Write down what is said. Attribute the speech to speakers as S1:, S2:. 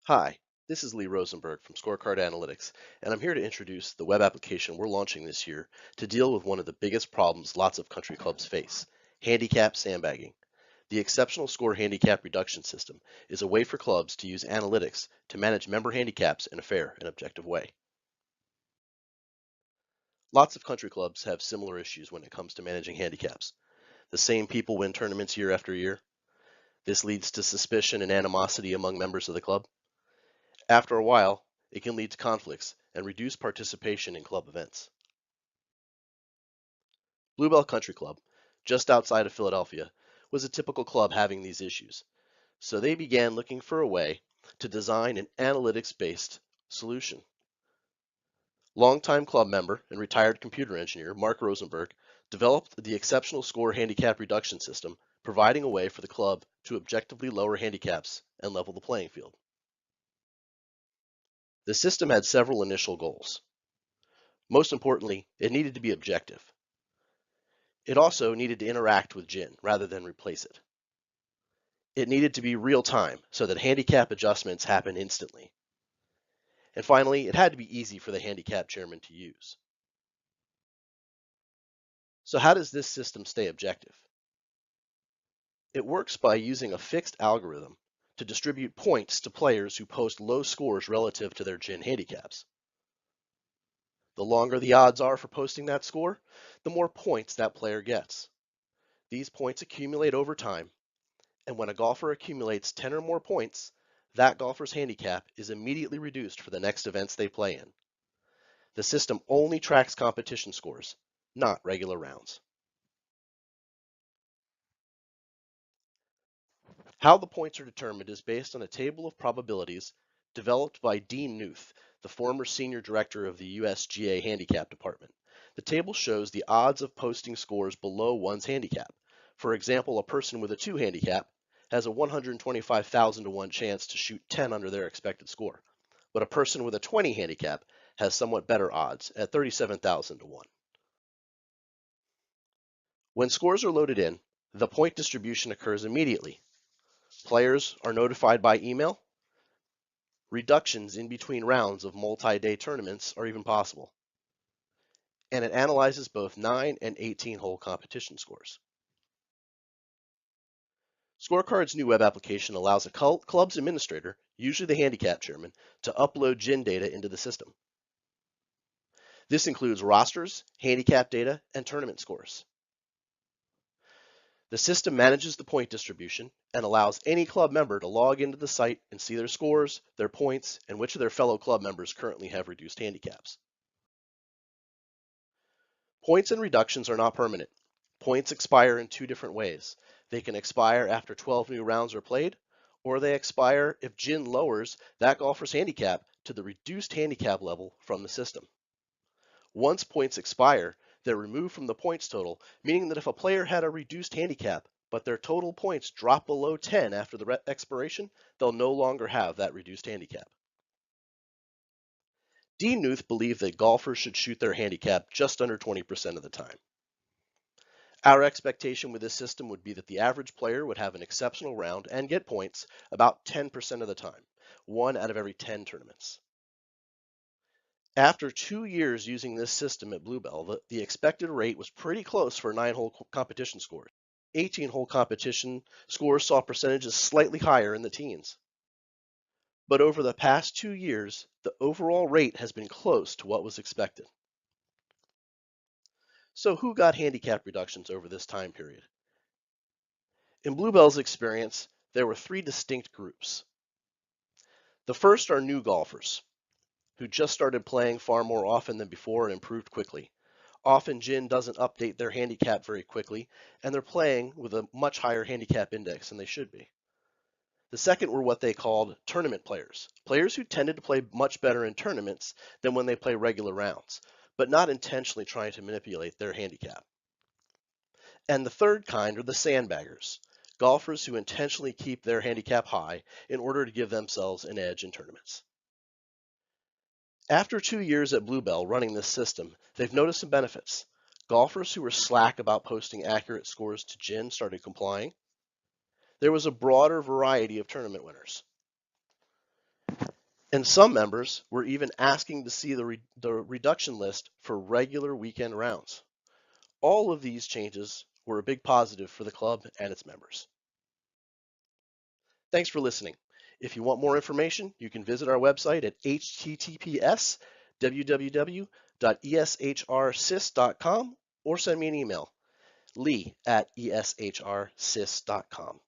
S1: Hi, this is Lee Rosenberg from Scorecard Analytics, and I'm here to introduce the web application we're launching this year to deal with one of the biggest problems lots of country clubs face, handicap sandbagging. The Exceptional Score Handicap Reduction System is a way for clubs to use analytics to manage member handicaps in a fair and objective way. Lots of country clubs have similar issues when it comes to managing handicaps. The same people win tournaments year after year. This leads to suspicion and animosity among members of the club. After a while, it can lead to conflicts and reduce participation in club events. Bluebell Country Club, just outside of Philadelphia, was a typical club having these issues, so they began looking for a way to design an analytics-based solution. Longtime club member and retired computer engineer Mark Rosenberg developed the Exceptional Score Handicap Reduction System, providing a way for the club to objectively lower handicaps and level the playing field. The system had several initial goals. Most importantly, it needed to be objective. It also needed to interact with GHIN rather than replace it. It needed to be real time so that handicap adjustments happen instantly. And finally, it had to be easy for the handicap chairman to use. So how does this system stay objective? It works by using a fixed algorithm to distribute points to players who post low scores relative to their GHIN handicaps. The longer the odds are for posting that score, the more points that player gets. These points accumulate over time, and when a golfer accumulates 10 or more points, that golfer's handicap is immediately reduced for the next events they play in. The system only tracks competition scores, not regular rounds. How the points are determined is based on a table of probabilities developed by Dean Knuth, the former senior director of the USGA Handicap Department. The table shows the odds of posting scores below one's handicap. For example, a person with a 2 handicap has a 125,000 to 1 chance to shoot 10 under their expected score, but a person with a 20 handicap has somewhat better odds at 37,000 to 1. When scores are loaded in, the point distribution occurs immediately. Players are notified by email. Reductions in between rounds of multi-day tournaments are even possible. And it analyzes both 9 and 18-hole competition scores. Scorecard's new web application allows a club's administrator, usually the handicap chairman, to upload GHIN data into the system. This includes rosters, handicap data, and tournament scores. The system manages the point distribution and allows any club member to log into the site and see their scores, their points, and which of their fellow club members currently have reduced handicaps. Points and reductions are not permanent. Points expire in 2 different ways. They can expire after 12 new rounds are played, or they expire if GHIN lowers that golfer's handicap to the reduced handicap level from the system. Once points expire, they're removed from the points total, meaning that if a player had a reduced handicap, but their total points drop below 10 after the expiration, they'll no longer have that reduced handicap. Dean Knuth believed that golfers should shoot their handicap just under 20% of the time. Our expectation with this system would be that the average player would have an exceptional round and get points about 10% of the time, 1 out of every 10 tournaments. After 2 years using this system at Bluebell, the expected rate was pretty close for 9-hole competition scores. 18-hole competition scores saw percentages slightly higher in the teens. But over the past 2 years, the overall rate has been close to what was expected. So who got handicap reductions over this time period? In Bluebell's experience, there were 3 distinct groups. The first are new golfers, who just started playing far more often than before and improved quickly. Often GHIN doesn't update their handicap very quickly, and they're playing with a much higher handicap index than they should be. The second were what they called tournament players, players who tended to play much better in tournaments than when they play regular rounds, but not intentionally trying to manipulate their handicap. And the third kind are the sandbaggers, golfers who intentionally keep their handicap high in order to give themselves an edge in tournaments. After 2 years at Bluebell running this system, they've noticed some benefits. Golfers who were slack about posting accurate scores to GHIN started complying. There was a broader variety of tournament winners. And some members were even asking to see the reduction list for regular weekend rounds. All of these changes were a big positive for the club and its members. Thanks for listening. If you want more information, you can visit our website at https://www.eshrsis.com or send me an email, lee@eshrsis.com.